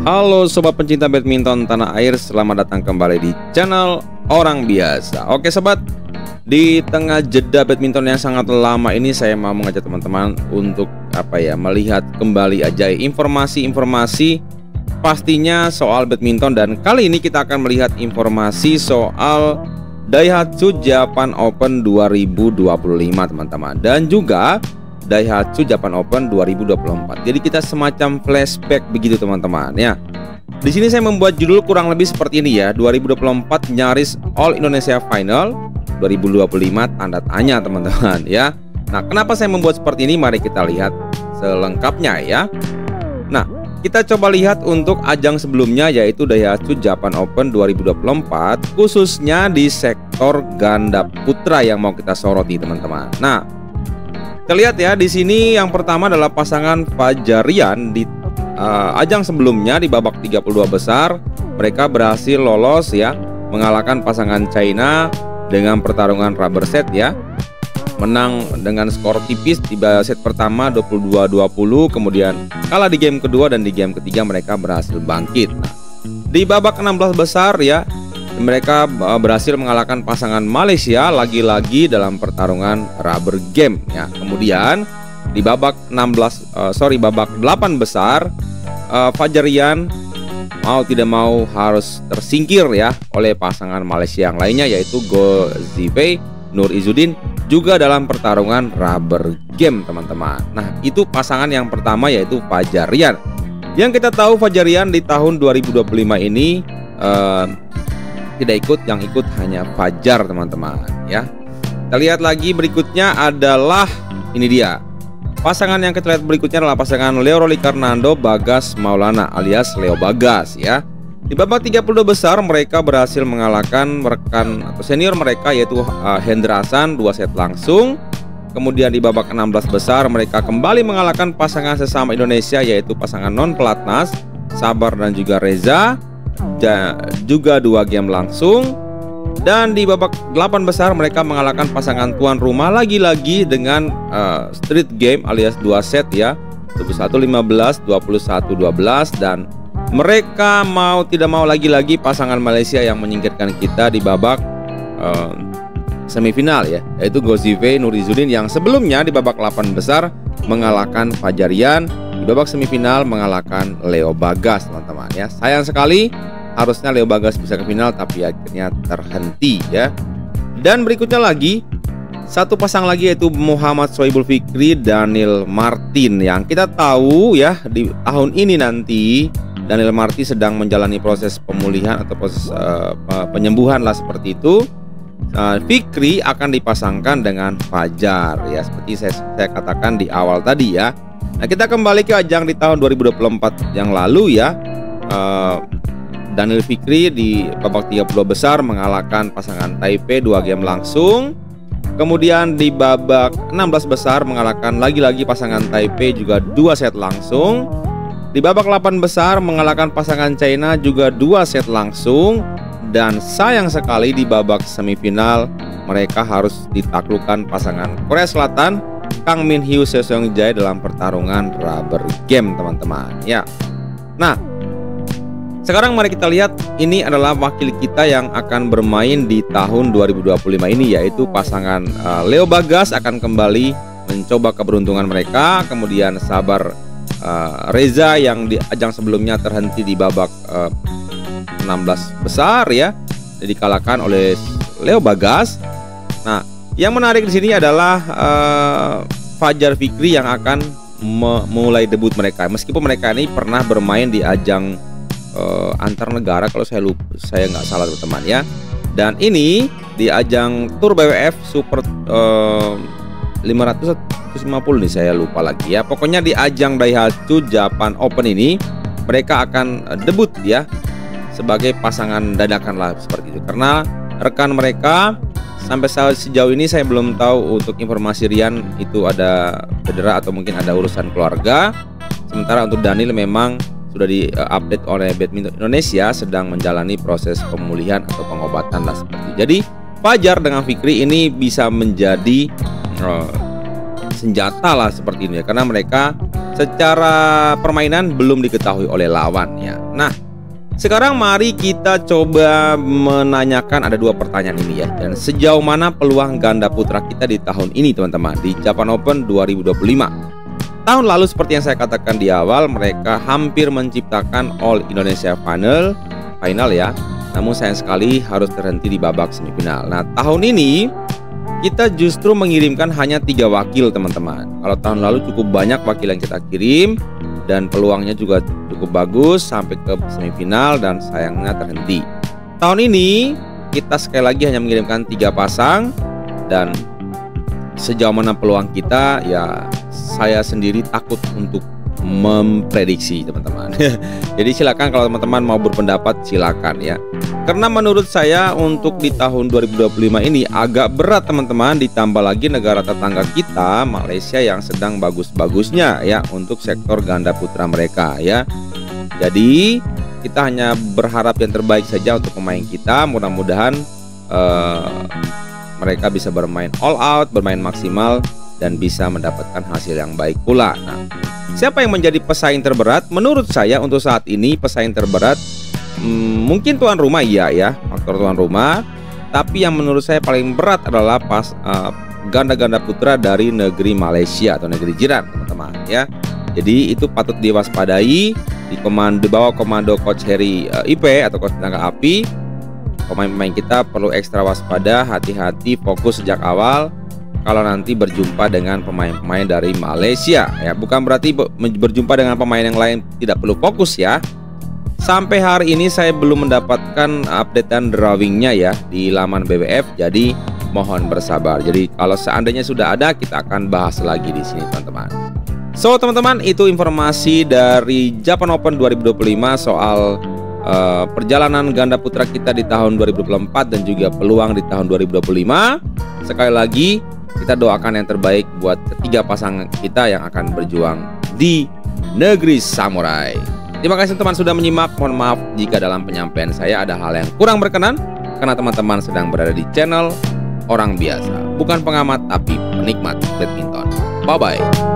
Halo sobat pencinta badminton tanah air, selamat datang kembali di channel Orang Biasa. Oke sobat, di tengah jeda badminton yang sangat lama ini saya mau mengajak teman-teman untuk melihat kembali aja informasi-informasi pastinya soal badminton, dan kali ini kita akan melihat informasi soal Daihatsu Japan Open 2025 teman-teman, dan juga Daihatsu Japan Open 2024. Jadi kita semacam flashback begitu teman-teman ya. Di sini saya membuat judul kurang lebih seperti ini ya. 2024 nyaris All Indonesia Final, 2025 tanda tanya teman-teman ya. Nah, kenapa saya membuat seperti ini? Mari kita lihat selengkapnya ya. Nah, kita coba lihat untuk ajang sebelumnya, yaitu Daihatsu Japan Open 2024, khususnya di sektor ganda putra yang mau kita soroti teman-teman. Nah, kita lihat ya, di sini yang pertama adalah pasangan Fajarian. Di ajang sebelumnya di babak 32 besar mereka berhasil lolos ya, mengalahkan pasangan China dengan pertarungan rubber set ya. Menang dengan skor tipis di set pertama 22-20, kemudian kalah di game kedua, dan di game ketiga mereka berhasil bangkit. Nah, di babak 16 besar ya, mereka berhasil mengalahkan pasangan Malaysia lagi-lagi dalam pertarungan rubber game ya. Kemudian di babak babak 8 besar, Fajarian mau tidak mau harus tersingkir ya oleh pasangan Malaysia yang lainnya, yaitu Go Zhifei Nur Izzuddin, juga dalam pertarungan rubber game teman-teman. Nah, itu pasangan yang pertama, yaitu Fajarian. Yang kita tahu Fajarian di tahun 2025 ini tidak ikut, yang ikut hanya Fajar teman-teman ya. Kita lihat lagi berikutnya adalah ini dia. Pasangan yang kita lihat berikutnya adalah pasangan Leo Rolicarnando Bagas Maulana alias Leo Bagas ya. Di babak 32 besar mereka berhasil mengalahkan rekan atau senior mereka, yaitu Hendra Hasan 2 set langsung. Kemudian di babak 16 besar mereka kembali mengalahkan pasangan sesama Indonesia, yaitu pasangan non pelatnas Sabar dan juga Reza, juga 2 game langsung. Dan di babak 8 besar mereka mengalahkan pasangan tuan rumah lagi-lagi dengan street game alias 2 set ya, 21-15, 21-12, dan mereka mau tidak mau lagi-lagi pasangan Malaysia yang menyingkirkan kita di babak semifinal ya, yaitu Go Zhifei Nur Izzuddin yang sebelumnya di babak 8 besar mengalahkan Fajarian, di babak semifinal mengalahkan Leo Bagas teman-teman ya. Sayang sekali, harusnya Leo Bagas bisa ke final tapi akhirnya terhenti ya. Dan berikutnya lagi satu pasang lagi, yaitu Muhammad Sohibul Fikri Daniel Martin, yang kita tahu ya di tahun ini nanti Daniel Martin sedang menjalani proses pemulihan atau proses penyembuhan lah seperti itu. Fikri akan dipasangkan dengan Fajar ya, seperti saya katakan di awal tadi ya. Nah, kita kembali ke ajang di tahun 2024 yang lalu ya. Daniel Fikri di babak 30 besar mengalahkan pasangan Taipei 2 game langsung. Kemudian di babak 16 besar mengalahkan lagi-lagi pasangan Taipei juga 2 set langsung. Di babak 8 besar mengalahkan pasangan China juga 2 set langsung. Dan sayang sekali di babak semifinal mereka harus ditaklukkan pasangan Korea Selatan Kang Min Hyo Seo Seong Jae dalam pertarungan rubber game teman-teman ya. Nah, sekarang mari kita lihat, ini adalah wakil kita yang akan bermain di tahun 2025 ini, yaitu pasangan Leo Bagas akan kembali mencoba keberuntungan mereka. Kemudian Sabar Reza yang di ajang sebelumnya terhenti di babak 16 besar ya, dikalahkan oleh Leo Bagas. Nah, yang menarik di sini adalah Fajar Fikri yang akan memulai debut mereka, meskipun mereka ini pernah bermain di ajang antar negara kalau saya nggak salah teman-teman ya. Dan ini di ajang Tour BWF Super 500 150 nih, saya lupa lagi ya. Pokoknya di ajang Daihatsu Japan Open ini mereka akan debut ya sebagai pasangan dadakan lah seperti itu, karena rekan mereka sampai sejauh ini saya belum tahu untuk informasi Rian itu ada cedera atau mungkin ada urusan keluarga. Sementara untuk Daniel memang sudah di-update oleh Badminton Indonesia sedang menjalani proses pemulihan atau pengobatan lah seperti itu. Jadi Fajar dengan Fikri ini bisa menjadi senjata lah seperti ini ya, karena mereka secara permainan belum diketahui oleh lawan ya. Nah, sekarang mari kita coba menanyakan ada 2 pertanyaan ini ya. Dan sejauh mana peluang ganda putra kita di tahun ini teman-teman, di Japan Open 2025. Tahun lalu seperti yang saya katakan di awal, mereka hampir menciptakan All Indonesia Final ya. Namun sayang sekali harus terhenti di babak semifinal. Nah, tahun ini kita justru mengirimkan hanya 3 wakil teman-teman. Kalau tahun lalu cukup banyak wakil yang kita kirim dan peluangnya juga cukup bagus sampai ke semifinal, dan sayangnya terhenti. Tahun ini kita sekali lagi hanya mengirimkan 3 pasang, dan sejauh mana peluang kita ya saya sendiri takut untuk memprediksi teman-teman. Jadi silakan kalau teman-teman mau berpendapat silakan ya. Karena menurut saya untuk di tahun 2025 ini agak berat teman-teman, ditambah lagi negara tetangga kita Malaysia yang sedang bagus-bagusnya ya untuk sektor ganda putra mereka ya. Jadi kita hanya berharap yang terbaik saja untuk pemain kita. Mudah-mudahan mereka bisa bermain all out, bermain maksimal, dan bisa mendapatkan hasil yang baik pula. Nah, siapa yang menjadi pesaing terberat? Menurut saya untuk saat ini pesaing terberat mungkin tuan rumah ya, faktor tuan rumah. Tapi yang menurut saya paling berat adalah ganda-ganda putra dari negeri Malaysia atau negeri jiran teman-teman ya. Jadi itu patut diwaspadai di bawah komando Coach Heri IP atau Coach Tenaga Api. Pemain-pemain kita perlu ekstra waspada, hati-hati, fokus sejak awal kalau nanti berjumpa dengan pemain-pemain dari Malaysia ya. Bukan berarti berjumpa dengan pemain yang lain tidak perlu fokus ya. Sampai hari ini saya belum mendapatkan updatean drawingnya ya di laman BWF, jadi mohon bersabar. Jadi kalau seandainya sudah ada, kita akan bahas lagi di sini teman-teman. So teman-teman, itu informasi dari Japan Open 2025 soal perjalanan ganda putra kita di tahun 2024 dan juga peluang di tahun 2025. Sekali lagi kita doakan yang terbaik buat ketiga pasangan kita yang akan berjuang di negeri samurai. Terima kasih teman sudah menyimak. Mohon maaf jika dalam penyampaian saya ada hal yang kurang berkenan, karena teman-teman sedang berada di channel orang biasa, bukan pengamat tapi penikmat badminton. Bye bye.